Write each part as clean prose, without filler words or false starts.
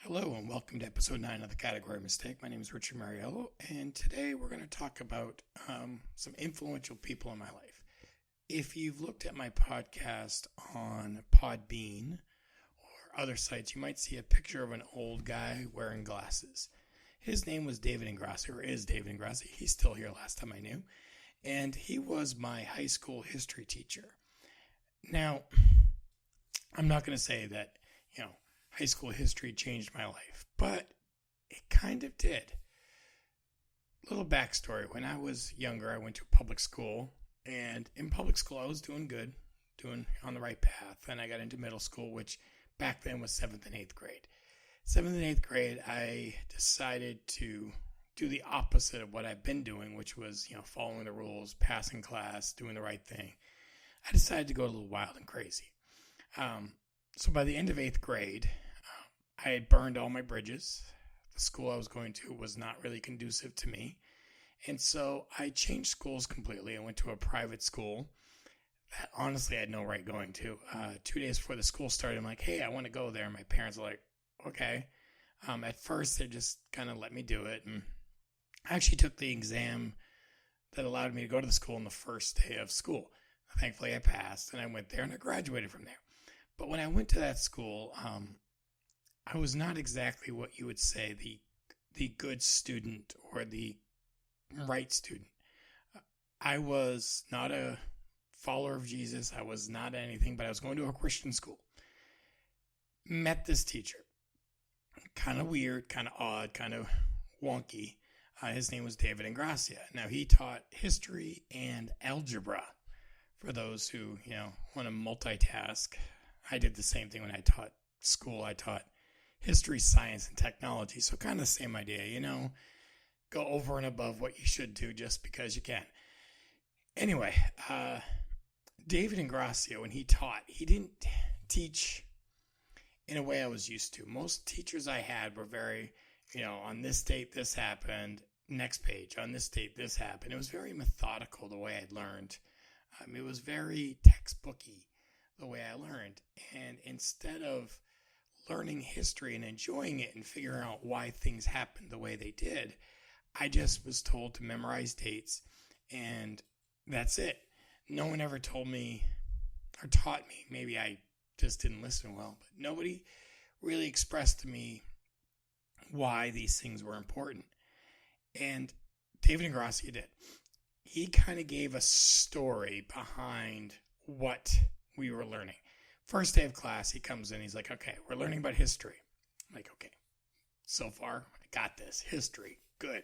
Hello and welcome to episode 9 of the Category Mistake. My name is Richard Mariello, and today we're going to talk about some influential people in my life. If you've looked at my podcast on Podbean or other sites, you might see a picture of an old guy wearing glasses. His name was David Ingrassia, or is David Ingrassia. He's still here last time I knew. And he was my high school history teacher. Now, I'm not going to say that, high school history changed my life, but it kind of did. Little backstory. When I was younger, I went to public school, and in public school, I was doing good, doing on the right path. Then I got into middle school, which back then was 7th and 8th grade. 7th and 8th grade, I decided to do the opposite of what I've been doing, which was, following the rules, passing class, doing the right thing. I decided to go a little wild and crazy. So by the end of 8th grade, I had burned all my bridges. The school I was going to was not really conducive to me. And so I changed schools completely. I went to a private school that honestly I had no right going to. 2 days before the school started, I'm like, hey, I want to go there. And my parents were like, okay. At first, they just kind of let me do it. And I actually took the exam that allowed me to go to the school on the first day of school. Thankfully, I passed, and I went there, and I graduated from there. But when I went to that school, I was not exactly what you would say the good student or the right student. I was not a follower of Jesus. I was not anything, but I was going to a Christian school. Met this teacher. Kind of weird, kind of odd, kind of wonky. His name was David Ingrassia. Now, he taught history and algebra for those who, want to multitask. I did the same thing when I taught school. I taught history, science, and technology. So kind of the same idea, go over and above what you should do just because you can. Anyway, David Ingrassia, when he taught, he didn't teach in a way I was used to. Most teachers I had were very, on this date, this happened. Next page, on this date, this happened. It was very methodical the way I learned. It was very textbooky the way I learned. And instead of learning history and enjoying it and figuring out why things happened the way they did, I just was told to memorize dates, and that's it. No one ever told me or taught me. Maybe I just didn't listen well, but nobody really expressed to me why these things were important. And David Ingrassia did. He kind of gave a story behind what we were learning. First day of class, he comes in, he's like, okay, we're learning about history. I'm like, okay, so far, I got this. History, good.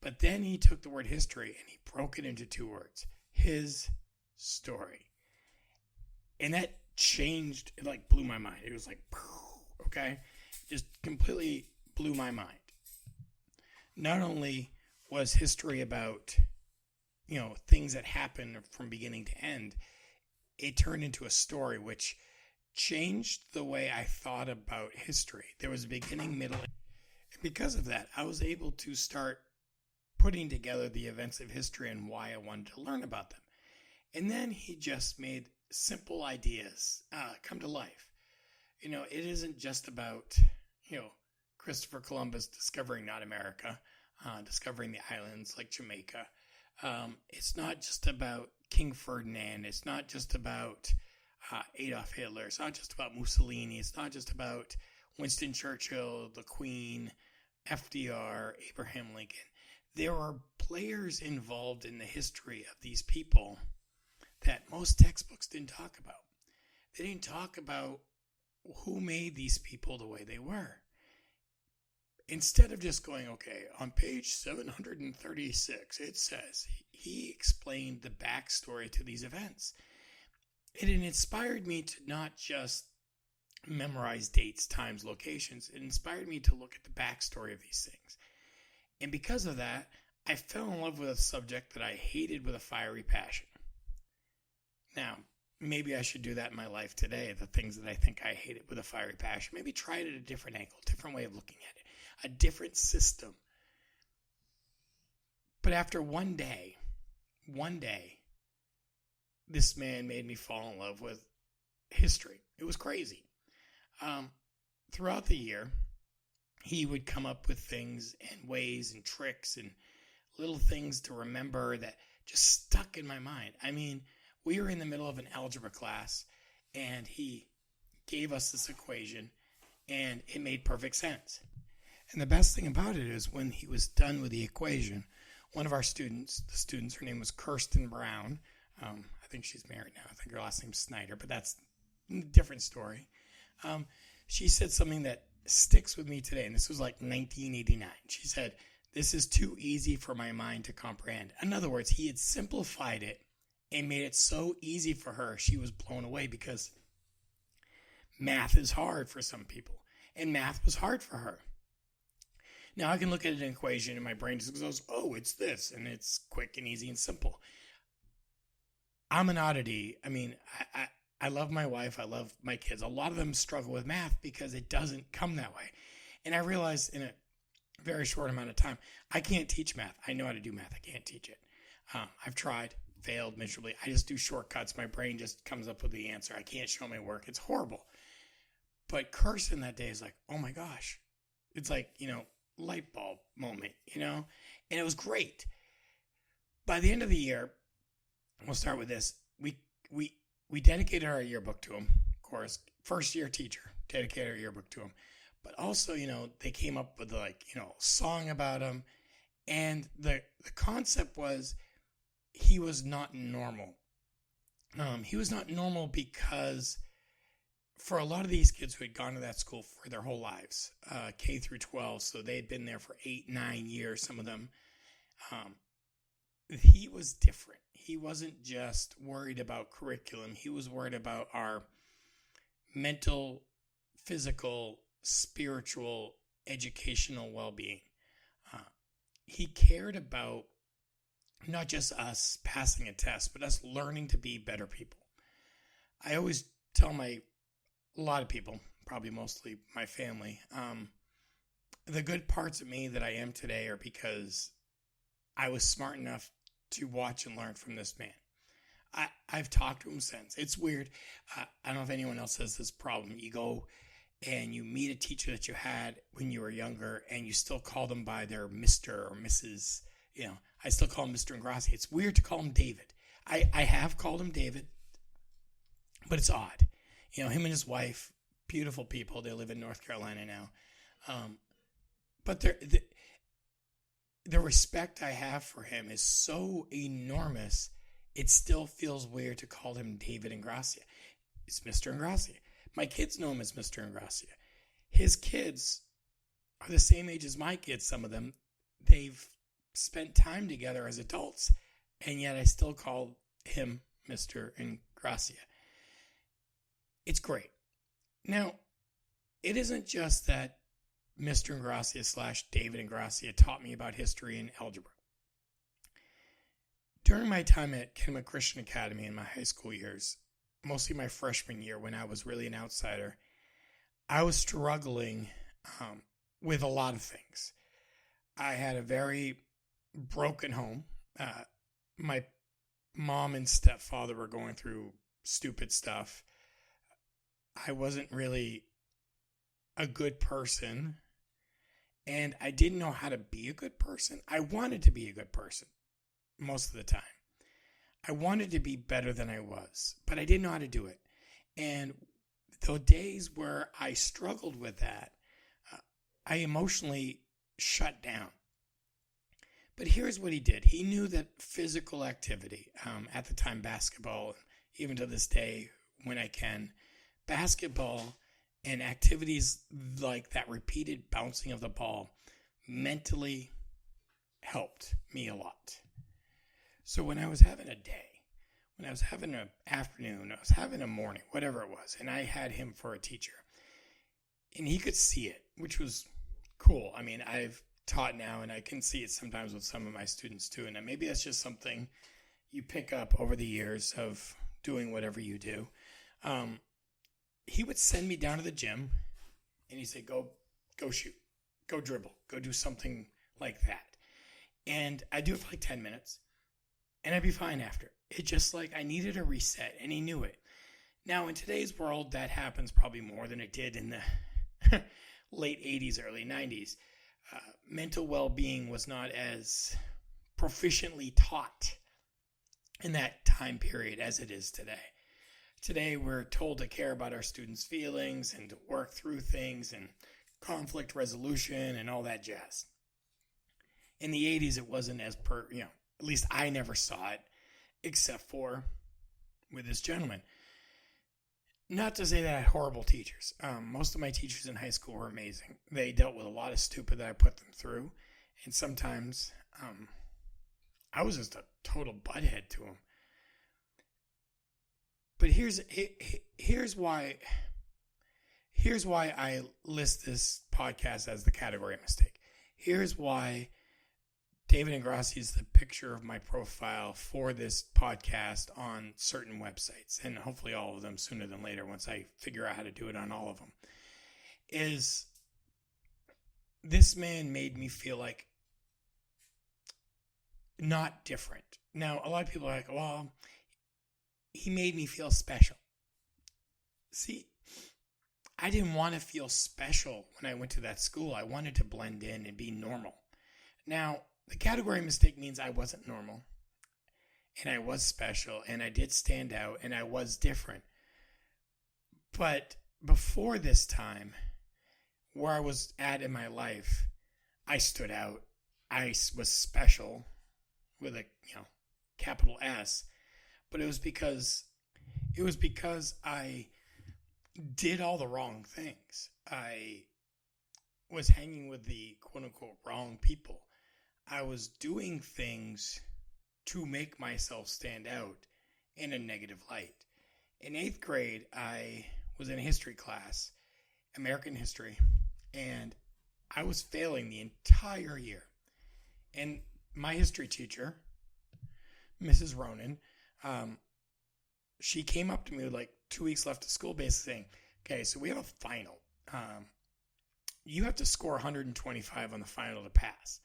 But then he took the word history and he broke it into 2 words. His story. And that changed, it blew my mind. It was like, okay? Just completely blew my mind. Not only was history about, things that happened from beginning to end, it turned into a story which changed the way I thought about history. There was a beginning, middle, and because of that, I was able to start putting together the events of history and why I wanted to learn about them. And then he just made simple ideas come to life. It isn't just about, Christopher Columbus discovering North America, discovering the islands like Jamaica. It's not just about King Ferdinand. It's not just about Adolf Hitler. It's not just about Mussolini. It's not just about Winston Churchill, the Queen, FDR, Abraham Lincoln. There are players involved in the history of these people that most textbooks didn't talk about. They didn't talk about who made these people the way they were. Instead of just going, okay, on page 736, it says, he explained the backstory to these events. And it inspired me to not just memorize dates, times, locations. It inspired me to look at the backstory of these things. And because of that, I fell in love with a subject that I hated with a fiery passion. Now, maybe I should do that in my life today, the things that I think I hated with a fiery passion. Maybe try it at a different angle, different way of looking at it, a different system. But after one day, this man made me fall in love with history. It was crazy. Throughout the year, he would come up with things and ways and tricks and little things to remember that just stuck in my mind. I mean, we were in the middle of an algebra class, and he gave us this equation, and it made perfect sense. And the best thing about it is when he was done with the equation, one of our students, her name was Kirsten Brown. I think she's married now. I think her last name's Snyder, but that's a different story. She said something that sticks with me today, and this was like 1989. She said, "This is too easy for my mind to comprehend." In other words, he had simplified it and made it so easy for her. She was blown away because math is hard for some people, and math was hard for her. Now I can look at an equation and my brain just goes, "Oh, it's this," and it's quick and easy and simple. I'm an oddity. I mean, I love my wife. I love my kids. A lot of them struggle with math because it doesn't come that way. And I realized in a very short amount of time, I can't teach math. I know how to do math. I can't teach it. I've tried, failed miserably. I just do shortcuts. My brain just comes up with the answer. I can't show my work. It's horrible. But Kirsten that day is like, oh my gosh. It's like, light bulb moment, and it was great. By the end of the year, we'll start with this. We dedicated our yearbook to him, of course. First year teacher, dedicated our yearbook to him. But also, they came up with a song about him. And the concept was he was not normal. He was not normal because for a lot of these kids who had gone to that school for their whole lives, K through 12, so they had been there for 8, 9 years, some of them, he was different. He wasn't just worried about curriculum. He was worried about our mental, physical, spiritual, educational well-being. He cared about not just us passing a test, but us learning to be better people. I always tell a lot of people, probably mostly my family, the good parts of me that I am today are because I was smart enough to watch and learn from this man. I've talked to him since. It's weird. I don't know if anyone else has this problem. You go and you meet a teacher that you had when you were younger and you still call them by their Mr. or Mrs. I still call him Mr. Ingrassia. It's weird to call him David. I have called him David, but it's odd. Him and his wife, beautiful people. They live in North Carolina now. But the respect I have for him is so enormous, it still feels weird to call him David Ingrassia. It's Mr. Ingrassia. My kids know him as Mr. Ingrassia. His kids are the same age as my kids, some of them. They've spent time together as adults, and yet I still call him Mr. Ingrassia. It's great. Now, it isn't just that Mr. Ingrassia / David Ingrassia taught me about history and algebra. During my time at Kennewick Christian Academy in my high school years, mostly my freshman year when I was really an outsider, I was struggling with a lot of things. I had a very broken home. My mom and stepfather were going through stupid stuff. I wasn't really a good person, and I didn't know how to be a good person. I wanted to be a good person most of the time. I wanted to be better than I was, but I didn't know how to do it. And the days where I struggled with that, I emotionally shut down. But here's what he did. He knew that physical activity, at the time basketball, even to this day when I can, basketball and activities like that repeated bouncing of the ball mentally helped me a lot. So when I was having a day, when I was having an afternoon, I was having a morning, whatever it was, and I had him for a teacher, and he could see it, which was cool. I mean, I've taught now, and I can see it sometimes with some of my students too, and maybe that's just something you pick up over the years of doing whatever you do. He would send me down to the gym, and he'd say, go shoot, go dribble, go do something like that. And I'd do it for like 10 minutes, and I'd be fine after. It just like I needed a reset, and he knew it. Now, in today's world, that happens probably more than it did in the late 80s, early 90s, mental well-being was not as proficiently taught in that time period as it is today. Today, we're told to care about our students' feelings and to work through things and conflict resolution and all that jazz. In the 80s, it wasn't as at least I never saw it, except for with this gentleman. Not to say that I had horrible teachers. Most of my teachers in high school were amazing. They dealt with a lot of stupid that I put them through. And sometimes I was just a total butthead to them. But here's why I list this podcast as the category mistake. Here's why David Ingrassia is the picture of my profile for this podcast on certain websites, and hopefully all of them sooner than later once I figure out how to do it on all of them. Is this man made me feel like not different. Now, a lot of people are like, well, he made me feel special. See, I didn't want to feel special when I went to that school. I wanted to blend in and be normal. Now, the category mistake means I wasn't normal, and I was special, and I did stand out, and I was different. But before this time, where I was at in my life, I stood out. I was special with a capital S. But it was because I did all the wrong things. I was hanging with the quote-unquote wrong people. I was doing things to make myself stand out in a negative light. In 8th grade, I was in a history class, American history, and I was failing the entire year. And my history teacher, Mrs. Ronan, she came up to me with like 2 weeks left of school, basically saying, okay, so we have a final. You have to score 125 on the final to pass.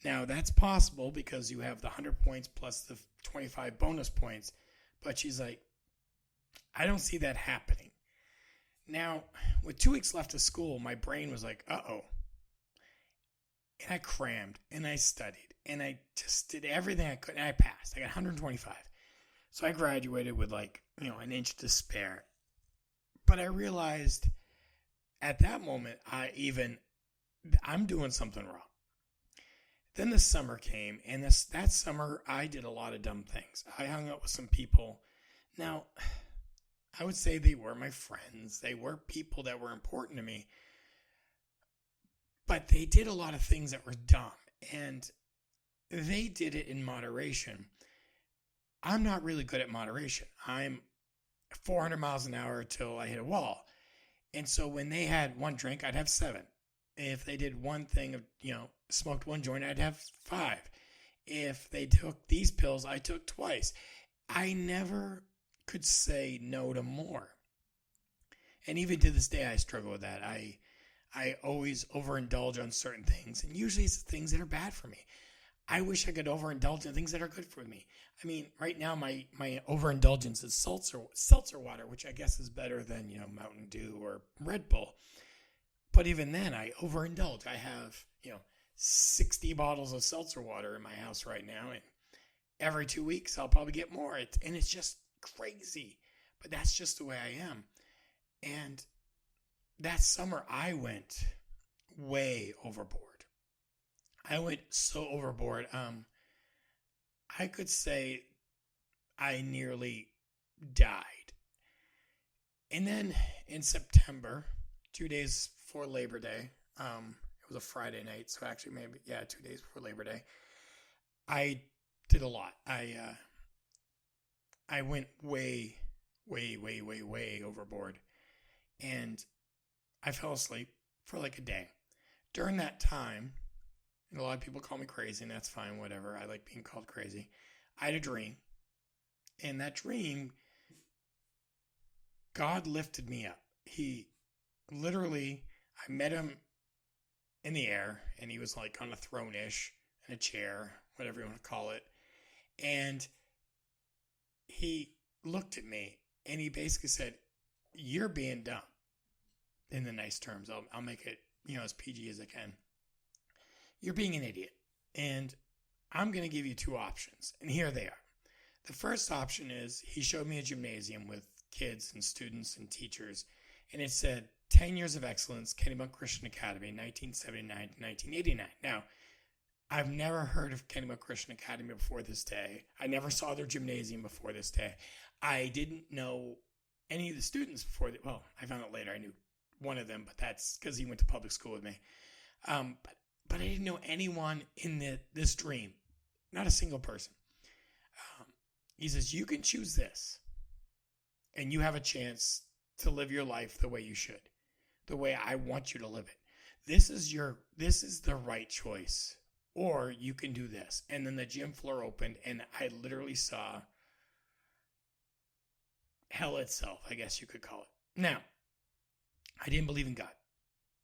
Now, that's possible because you have the 100 points plus the 25 bonus points. But she's like, I don't see that happening. Now, with 2 weeks left of school, my brain was like, uh-oh. And I crammed, and I studied, and I just did everything I could, and I passed. I got 125. So I graduated with an inch to spare. But I realized at that moment, I'm doing something wrong. Then the summer came, and that summer, I did a lot of dumb things. I hung out with some people. Now, I would say they were my friends. They were people that were important to me. But they did a lot of things that were dumb, and they did it in moderation. I'm not really good at moderation. I'm 400 miles an hour till I hit a wall. And so when they had one drink, I'd have 7. If they did one thing of, smoked one joint, I'd have 5. If they took these pills, I took twice. I never could say no to more. And even to this day, I struggle with that. I always overindulge on certain things, and usually it's the things that are bad for me. I wish I could overindulge in things that are good for me. I mean, right now my overindulgence is seltzer water, which I guess is better than, Mountain Dew or Red Bull. But even then, I overindulge. I have, 60 bottles of seltzer water in my house right now, and every 2 weeks I'll probably get more. And it's just crazy. But that's just the way I am. And that summer, I went way overboard. I went so overboard. I could say I nearly died. And then in September, 2 days before Labor Day, it was a Friday night, so actually 2 days before Labor Day, I did a lot. I went way overboard. And I fell asleep for like a day. During that time, and a lot of people call me crazy, and that's fine, whatever. I like being called crazy. I had a dream. And that dream, God lifted me up. He literally, I met him in the air, and he was like on a throne-ish, in a chair, whatever you want to call it. And he looked at me, and he basically said, "You're being dumb." in the nice terms. I'll make it, as PG as I can. You're being an idiot. And I'm going to give you two options. And here they are. The first option is he showed me a gymnasium with kids and students and teachers. And it said 10 years of excellence, Kennebunk Christian Academy, 1979 to 1989. Now, I've never heard of Kennebunk Christian Academy before this day. I never saw their gymnasium before this day. I didn't know any of the students before. Well, I found out later. I knew one of them, but that's because he went to public school with me. But I didn't know anyone in this dream. Not a single person. He says, you can choose this. And you have a chance to live your life the way you should. The way I want you to live it. This is the right choice. Or you can do this. And then the gym floor opened and I literally saw hell itself, I guess you could call it. Now, I didn't believe in God.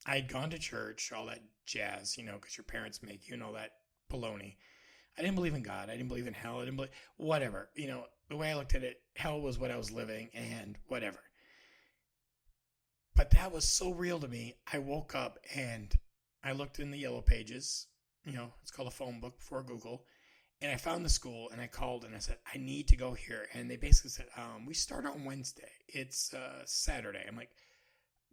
I had gone to church, all that jazz, because your parents make you and all that baloney. I didn't believe in God. I didn't believe in hell. I didn't believe, whatever. The way I looked at it, hell was what I was living and whatever. But that was so real to me. I woke up and I looked in the yellow pages. It's called a phone book before Google. And I found the school and I called and I said, I need to go here. And they basically said, we start on Wednesday. It's Saturday. I'm like,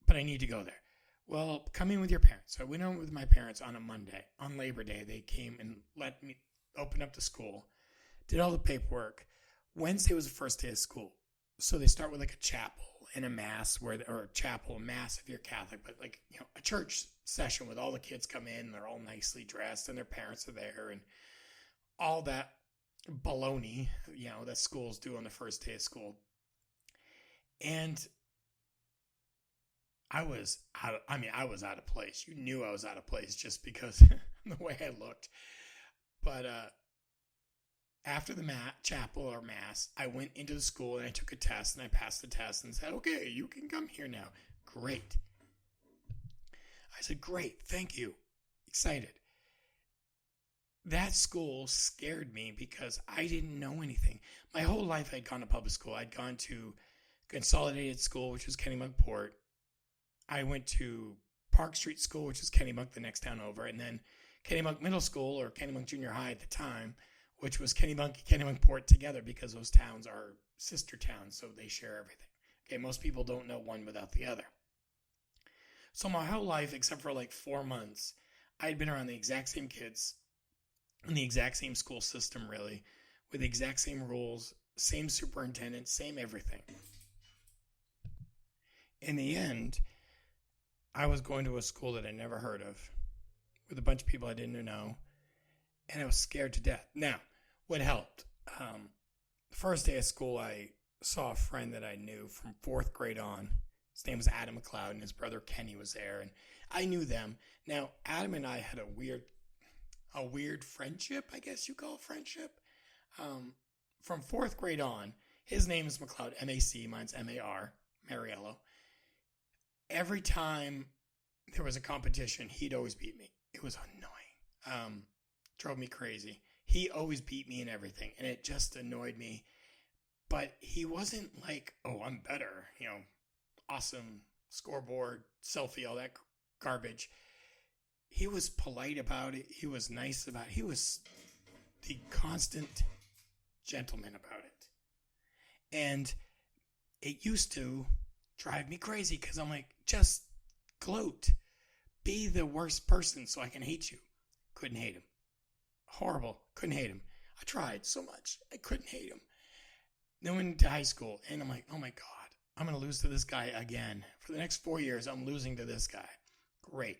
but I need to go there. Well, come in with your parents. So I went in with my parents on a Monday. On Labor Day, they came and let me open up the school. Did all the paperwork. Wednesday was the first day of school. So they start with like a chapel and a mass, or a chapel, mass if you're Catholic, but a church session with all the kids come in, they're all nicely dressed and their parents are there and all that baloney, that schools do on the first day of school. And I was out of place. You knew I was out of place just because the way I looked. But after the chapel or mass, I went into the school and I took a test and I passed the test and said, okay, you can come here now. Great. I said, great, thank you. Excited. That school scared me because I didn't know anything. My whole life I'd gone to public school. I'd gone to Consolidated School, which was Kennebunkport. I went to Park Street School, which was Kennebunk, the next town over, and then Kennebunk Middle School, or Kennebunk Junior High at the time, which was Kennebunk and Kennebunkport together because those towns are sister towns, so they share everything. Okay, most people don't know one without the other. So my whole life, except for like 4 months, I'd been around the exact same kids in the exact same school system, really, with the exact same rules, same superintendent, same everything. In the end, I was going to a school that I never heard of with a bunch of people I didn't know, and I was scared to death. Now, what helped? The first day of school, I saw a friend that I knew from 4th grade on. His name was Adam McLeod, and his brother Kenny was there, and I knew them. Now, Adam and I had a weird friendship, I guess you call it friendship. From 4th grade on, his name is McLeod, M-A-C, mine's M-A-R, Mariello. Every time there was a competition, he'd always beat me. It was annoying. Drove me crazy. He always beat me in everything, and it just annoyed me. But he wasn't like, oh, I'm better, awesome scoreboard, selfie, all that garbage. He was polite about it. He was nice about it. He was the constant gentleman about it. And it used to drive me crazy because I'm like, just gloat. Be the worst person so I can hate you. Couldn't hate him. Horrible. Couldn't hate him. I tried so much. I couldn't hate him. Then went into high school and I'm like, oh my God, I'm going to lose to this guy again. For the next 4 years, I'm losing to this guy. Great.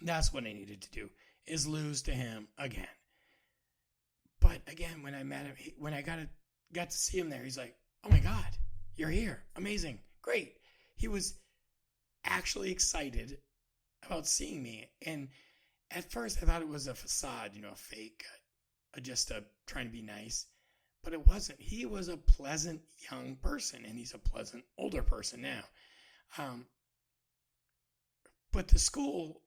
That's what I needed to do, is lose to him again. But again, when I met him, when I got to see him there, he's like, oh my God, you're here. Amazing. Great. He was actually excited about seeing me. And at first I thought it was a facade, a fake, just trying to be nice. But it wasn't. He was a pleasant young person, and he's a pleasant older person now. But the school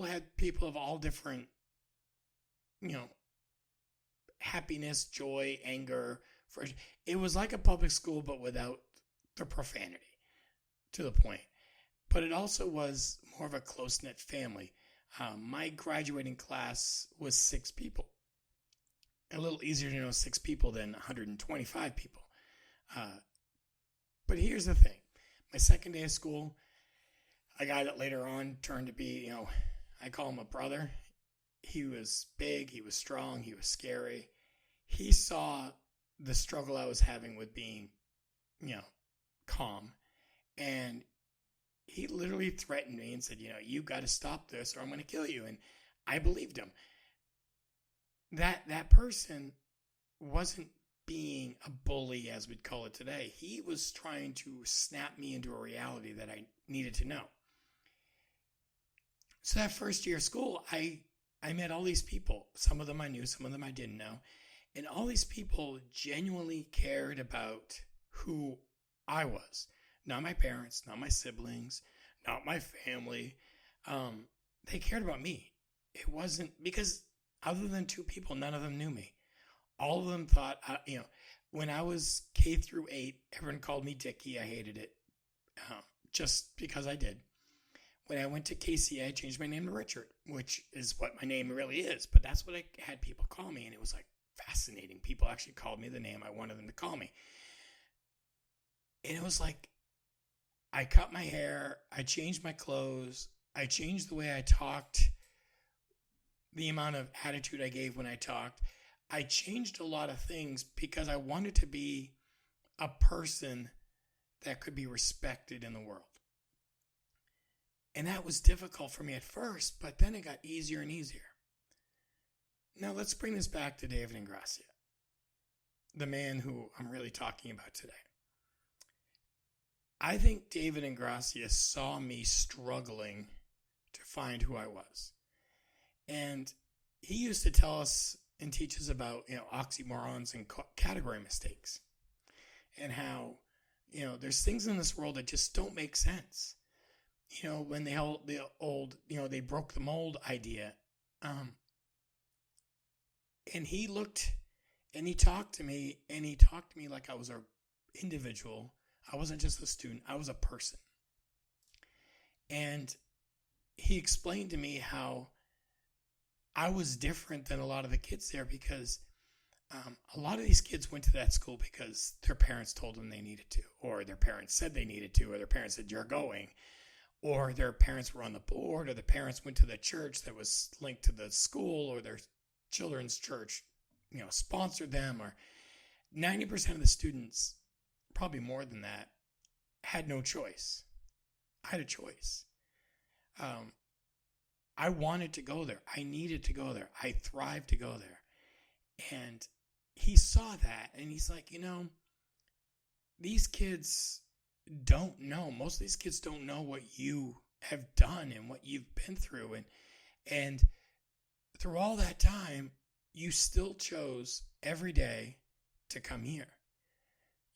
had people of all different, happiness, joy, anger. It was like a public school, but without the profanity, to the point. but it also was more of a close-knit family. My graduating class was 6 people. A little easier to know 6 people than 125 people. But here's the thing. My second day of school, a guy that later on turned to be, I call him a brother. He was big, he was strong, he was scary. He saw the struggle I was having with being, calm. And he literally threatened me and said, you got to stop this or I'm going to kill you. And I believed him. That person wasn't being a bully, as we'd call it today. He was trying to snap me into a reality that I needed to know. So that first year of school, I met all these people. Some of them I knew, some of them I didn't know. And all these people genuinely cared about who I was. Not my parents, not my siblings, not my family. They cared about me. It wasn't because other than 2 people, none of them knew me. All of them thought, when I was K through 8, everyone called me Dickie. I hated it just because I did. When I went to KC, I changed my name to Richard, which is what my name really is. But that's what I had people call me, and it was like fascinating. People actually called me the name I wanted them to call me. And it was like, I cut my hair, I changed my clothes, I changed the way I talked, the amount of attitude I gave when I talked. I changed a lot of things because I wanted to be a person that could be respected in the world. And that was difficult for me at first, but then it got easier and easier. Now let's bring this back to David Ingrassia, the man who I'm really talking about today. I think David Ingrassia saw me struggling to find who I was. And he used to tell us and teach us about, oxymorons and category mistakes. And how, there's things in this world that just don't make sense. When the old, they broke the mold idea. And he looked and he talked to me like I was an individual. I wasn't just a student. I was a person. And he explained to me how I was different than a lot of the kids there because a lot of these kids went to that school because their parents told them they needed to, or their parents said they needed to, or their parents said, you're going, or their parents were on the board, or the parents went to the church that was linked to the school, or their children's church, sponsored them, or 90% of the students, probably more than that, had no choice. I had a choice. I wanted to go there. I needed to go there. I thrived to go there. And he saw that and he's like, these kids don't know. Most of these kids don't know what you have done and what you've been through. And through all that time, you still chose every day to come here.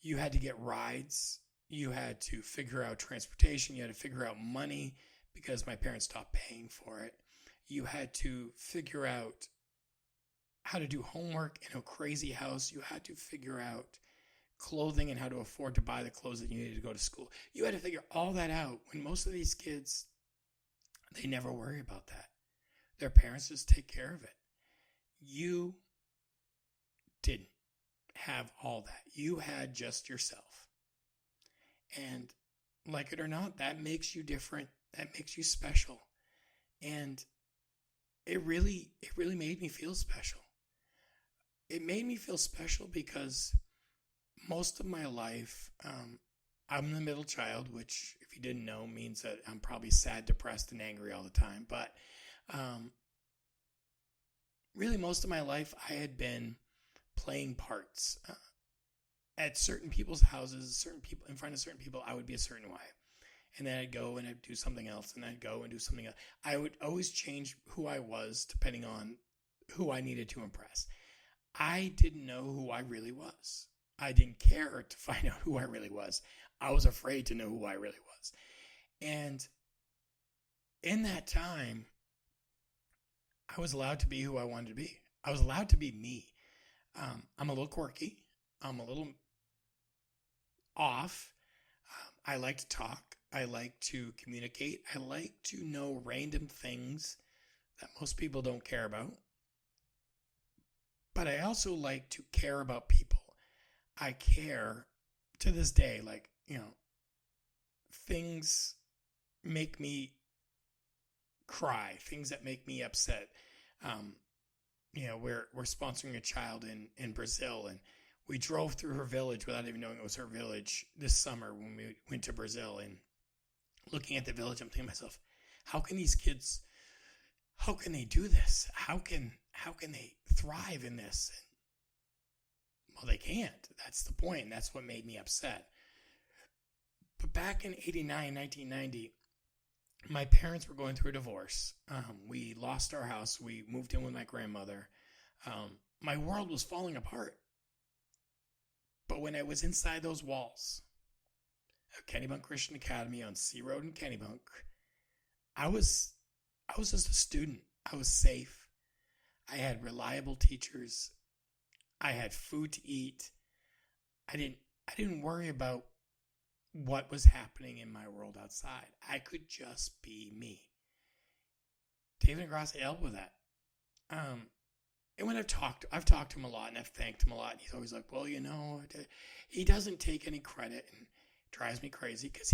You had to get rides. You had to figure out transportation. You had to figure out money because my parents stopped paying for it. You had to figure out how to do homework in a crazy house. You had to figure out clothing and how to afford to buy the clothes that you needed to go to school. You had to figure all that out when most of these kids, they never worry about that. Their parents just take care of it. You didn't have all that. You had just yourself. And like it or not, that makes you different. That makes you special. And it really made me feel special. It made me feel special because most of my life, I'm the middle child, which if you didn't know means that I'm probably sad, depressed, and angry all the time. But really most of my life I had been playing parts. At certain people's houses, certain people in front of certain people, I would be a certain way. And then I'd go and I'd do something else, and I'd go and do something else. I would always change who I was depending on who I needed to impress. I didn't know who I really was. I didn't care to find out who I really was. I was afraid to know who I really was. And in that time, I was allowed to be who I wanted to be. I was allowed to be me. I'm a little quirky. I'm a little off. I like to talk. I like to communicate. I like to know random things that most people don't care about. But I also like to care about people. I care to this day, like, things make me cry, things that make me upset. We're sponsoring a child in Brazil, and we drove through her village without even knowing it was her village this summer when we went to Brazil. And looking at the village, I'm thinking to myself, how can these kids, how can they do this? How can they thrive in this? Well, they can't. That's the point. That's what made me upset. But back in 1990, my parents were going through a divorce. We lost our house. We moved in with my grandmother. My world was falling apart. But when I was inside those walls of Kennebunk Christian Academy on C Road in Kennebunk, I was just a student. I was safe. I had reliable teachers. I had food to eat. I didn't worry about what was happening in my world outside. I could just be me. David Ingrassia helped with that. And when I've talked to him a lot and I've thanked him a lot, and he's always like, well, he doesn't take any credit, and it drives me crazy because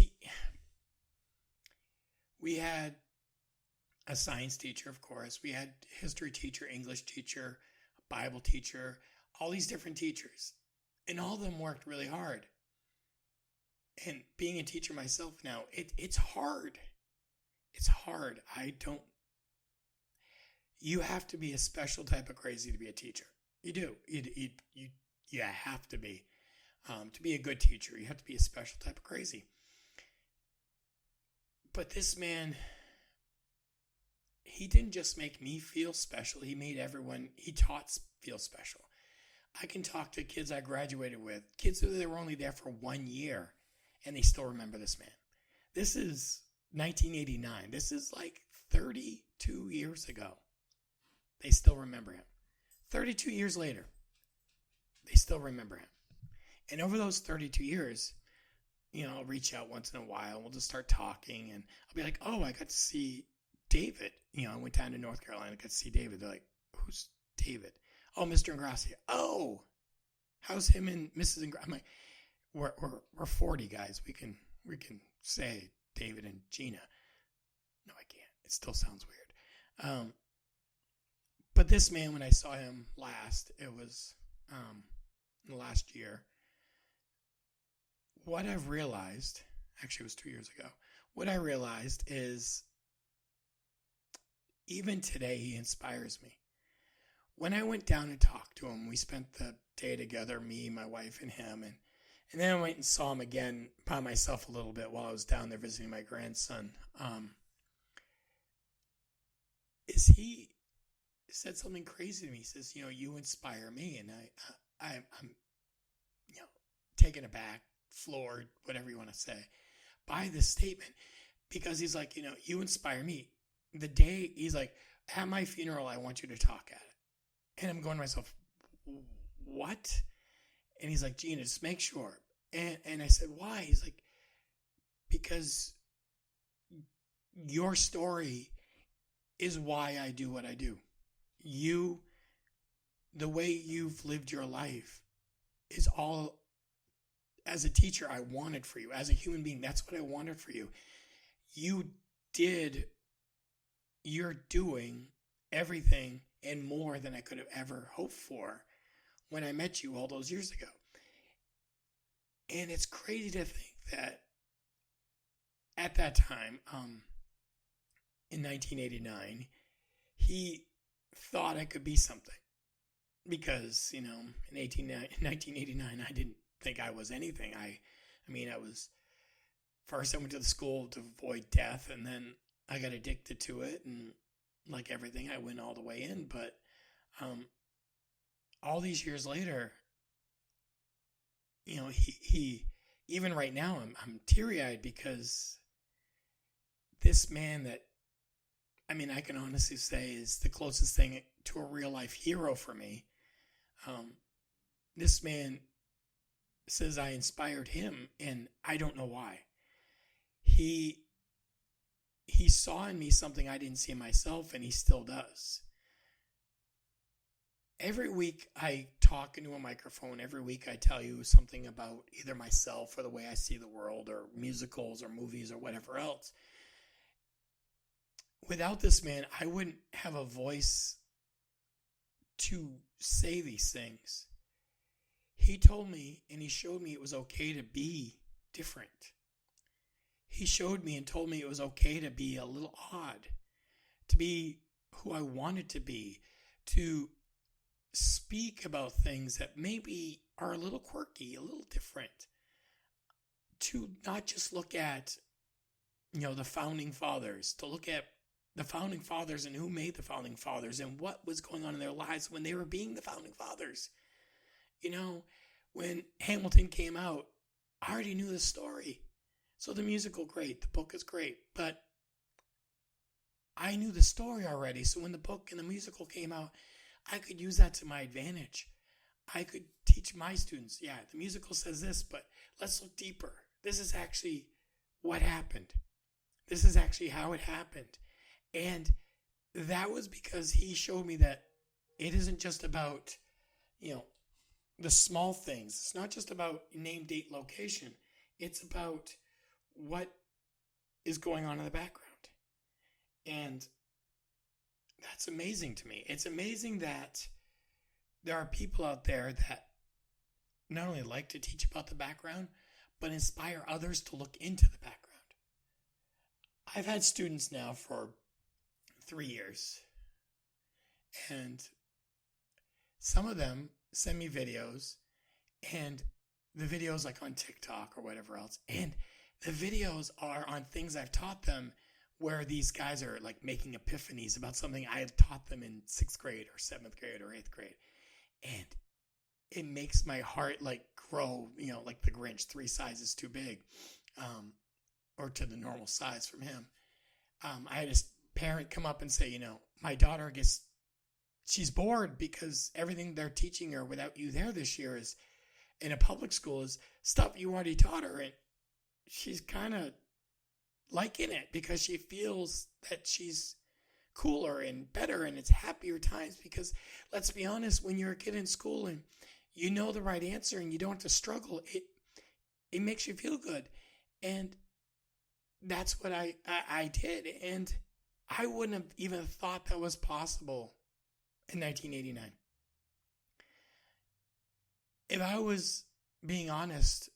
we had a science teacher, of course. We had a history teacher, English teacher, a Bible teacher, all these different teachers. And all of them worked really hard. And being a teacher myself now, it's hard. It's hard. You have to be a special type of crazy to be a teacher. You do. You have to be. To be a good teacher, you have to be a special type of crazy. But this man, he didn't just make me feel special. He made everyone he taught feel special. I can talk to kids I graduated with, kids that were only there for 1 year, and they still remember this man. This is 1989. This is like 32 years ago. They still remember him. 32 years later, they still remember him. And over those 32 years, I'll reach out once in a while. We'll just start talking, and I'll be like, oh, I got to see David. I went down to North Carolina, got to see David. They're like, who's David? Oh, Mr. Ingrassia. Oh, how's him and Mrs. Ingrassia? I'm like, we're 40 guys. We can say David and Gina. No, I can't. It still sounds weird. But this man, when I saw him last, it was last year. What I've realized, actually it was 2 years ago, what I realized is even today he inspires me. When I went down and talked to him, we spent the day together, me, my wife, and him, and then I went and saw him again by myself a little bit while I was down there visiting my grandson. He said something crazy to me. He says, you inspire me, and I'm taken aback, floored, whatever you want to say, by this statement, because he's like, you inspire me. The day he's like, at my funeral, I want you to talk at it. And I'm going to myself, what? And he's like, Gina, just make sure. And I said, why? He's like, because your story is why I do what I do. The way you've lived your life is all, as a teacher, I wanted for you. As a human being, that's what I wanted for you. You're doing everything and more than I could have ever hoped for when I met you all those years ago. And it's crazy to think that at that time, in 1989, he thought I could be something. Because, in 1989, I didn't think I was anything. I was, first I went to the school to avoid death, and then I got addicted to it, and like everything, I went all the way in. But all these years later, he even right now, I'm teary-eyed because this man that, I can honestly say is the closest thing to a real-life hero for me. This man says I inspired him, and I don't know why. he saw in me something I didn't see in myself, and he still does. Every week I talk into a microphone. Every week I tell you something about either myself or the way I see the world or musicals or movies or whatever else. Without this man, I wouldn't have a voice to say these things. He told me and he showed me it was okay to be different. He showed me and told me it was okay to be a little odd, to be who I wanted to be, to speak about things that maybe are a little quirky, a little different, to not just look at, the founding fathers, to look at the founding fathers and who made the founding fathers and what was going on in their lives when they were being the founding fathers. When Hamilton came out, I already knew the story. So the musical, great. The book is great. But I knew the story already. So when the book and the musical came out, I could use that to my advantage. I could teach my students, the musical says this, but let's look deeper. This is actually what happened. This is actually how it happened. And that was because he showed me that it isn't just about, the small things. It's not just about name, date, location. It's about what is going on in the background. And that's amazing to me. It's amazing that there are people out there that not only like to teach about the background, but inspire others to look into the background. I've had students now for 3 years, and some of them send me videos, and the videos like on TikTok or whatever else, and the videos are on things I've taught them where these guys are like making epiphanies about something I had taught them in 6th grade or 7th grade or 8th grade. And it makes my heart like grow, like the Grinch, 3 sizes too big, or to the normal size from him. I had a parent come up and say, my daughter she's bored because everything they're teaching her without you there this year is in a public school is stuff you already taught her. And she's kind of liking it because she feels that she's cooler and better and it's happier times, because let's be honest, when you're a kid in school and you know the right answer and you don't have to struggle, it makes you feel good. And that's what I did. And I wouldn't have even thought that was possible in 1989. If I was being honest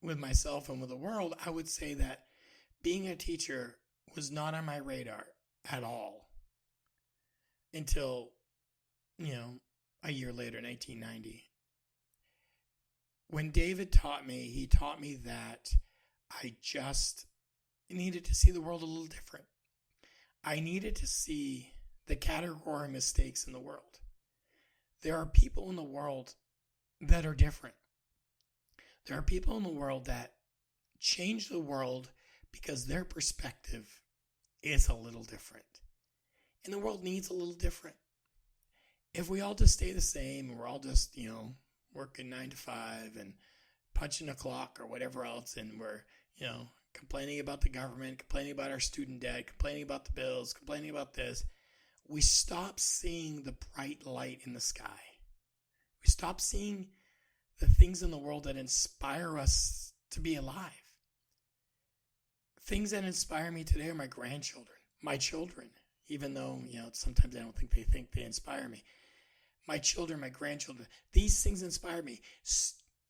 with myself and with the world, I would say that being a teacher was not on my radar at all until, a year later, 1990. When David taught me, he taught me that I just needed to see the world a little different. I needed to see the category mistakes in the world. There are people in the world that are different. There are people in the world that change the world because their perspective is a little different. And the world needs a little different. If we all just stay the same and we're all just, working 9 to 5 and punching a clock or whatever else, and we're, complaining about the government, complaining about our student debt, complaining about the bills, complaining about this, we stop seeing the bright light in the sky. We stop seeing the things in the world that inspire us to be alive. Things that inspire me today are my grandchildren, my children, even though, sometimes I don't think they inspire me. My children, my grandchildren, these things inspire me.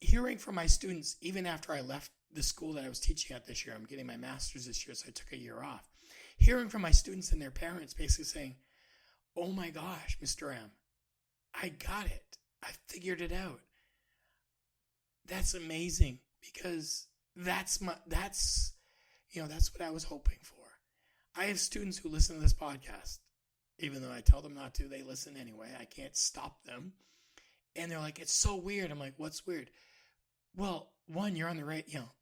Hearing from my students, even after I left the school that I was teaching at this year, I'm getting my master's this year, so I took a year off. Hearing from my students and their parents basically saying, "Oh my gosh, Mr. M, I got it. I figured it out." That's amazing, because that's what I was hoping for. I have students who listen to this podcast. Even though I tell them not to, they listen anyway. I can't stop them. And they're like, "It's so weird." I'm like, "What's weird?" Well, one, you're on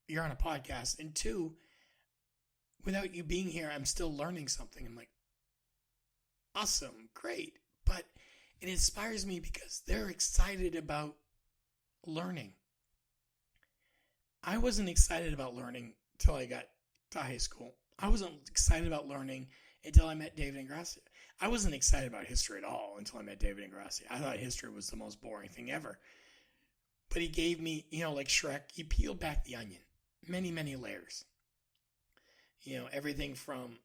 you're on a podcast. And two, without you being here, I'm still learning something. I'm like, awesome, great. But it inspires me because they're excited about learning. I wasn't excited about learning till I got to high school. I wasn't excited about learning until I met David Ingrassia. I wasn't excited about history at all until I met David Ingrassia. I thought history was the most boring thing ever. But he gave me, like Shrek, he peeled back the onion. Many, many layers. Everything from,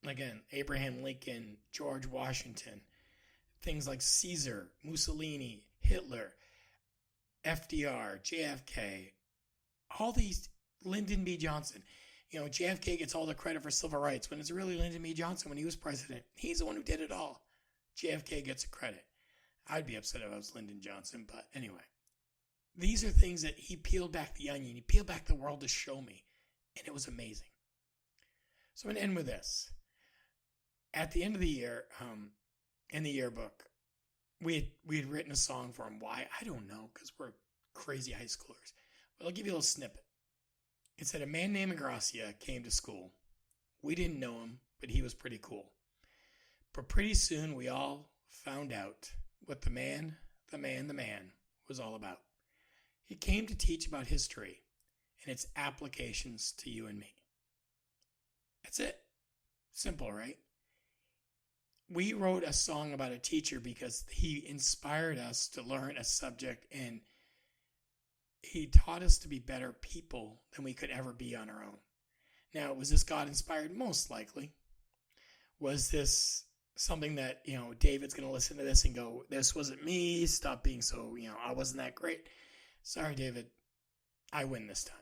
again, Abraham Lincoln, George Washington, things like Caesar, Mussolini, Hitler, FDR, JFK, all these, Lyndon B. Johnson. JFK gets all the credit for civil rights when it's really Lyndon B. Johnson when he was president. He's the one who did it all. JFK gets the credit. I'd be upset if I was Lyndon Johnson, but anyway. These are things that he peeled back the onion. He peeled back the world to show me, and it was amazing. So I'm going to end with this. At the end of the year, in the yearbook, we had written a song for him. Why? I don't know, because we're crazy high schoolers. But I'll give you a little snippet. It said, a man named Ingrassia came to school. We didn't know him, but he was pretty cool. But pretty soon we all found out what the man was all about. He came to teach about history and its applications to you and me. That's it. Simple, right? We wrote a song about a teacher because he inspired us to learn a subject, and he taught us to be better people than we could ever be on our own. Now, was this God-inspired? Most likely. Was this something that, David's going to listen to this and go, this wasn't me, stop being so, I wasn't that great. Sorry, David, I win this time.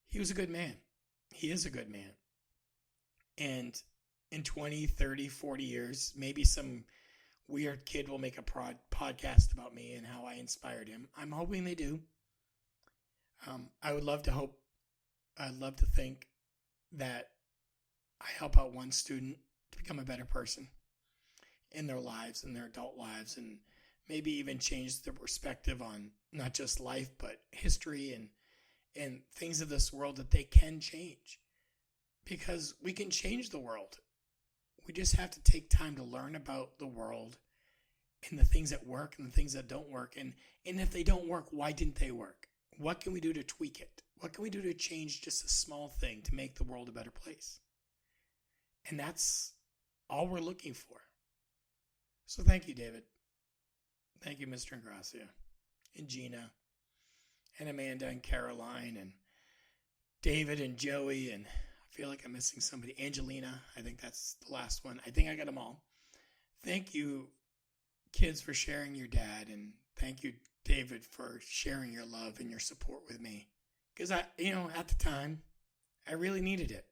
He was a good man. He is a good man. And in 20, 30, 40 years, maybe some weird kid will make a podcast about me and how I inspired him. I'm hoping they do. I'd love to think that I help out one student to become a better person in their lives, in their adult lives, and maybe even change their perspective on not just life, but history and things of this world that they can change. Because we can change the world. We just have to take time to learn about the world and the things that work and the things that don't work. And if they don't work, why didn't they work? What can we do to tweak it? What can we do to change just a small thing to make the world a better place? And that's all we're looking for. So thank you, David. Thank you, Mr. Ingrassia, and Gina, and Amanda, and Caroline, and David, and Joey, and I feel like I'm missing somebody. Angelina, I think that's the last one. I think I got them all. Thank you, kids, for sharing your dad, and thank you, David, for sharing your love and your support with me. Because at the time, I really needed it.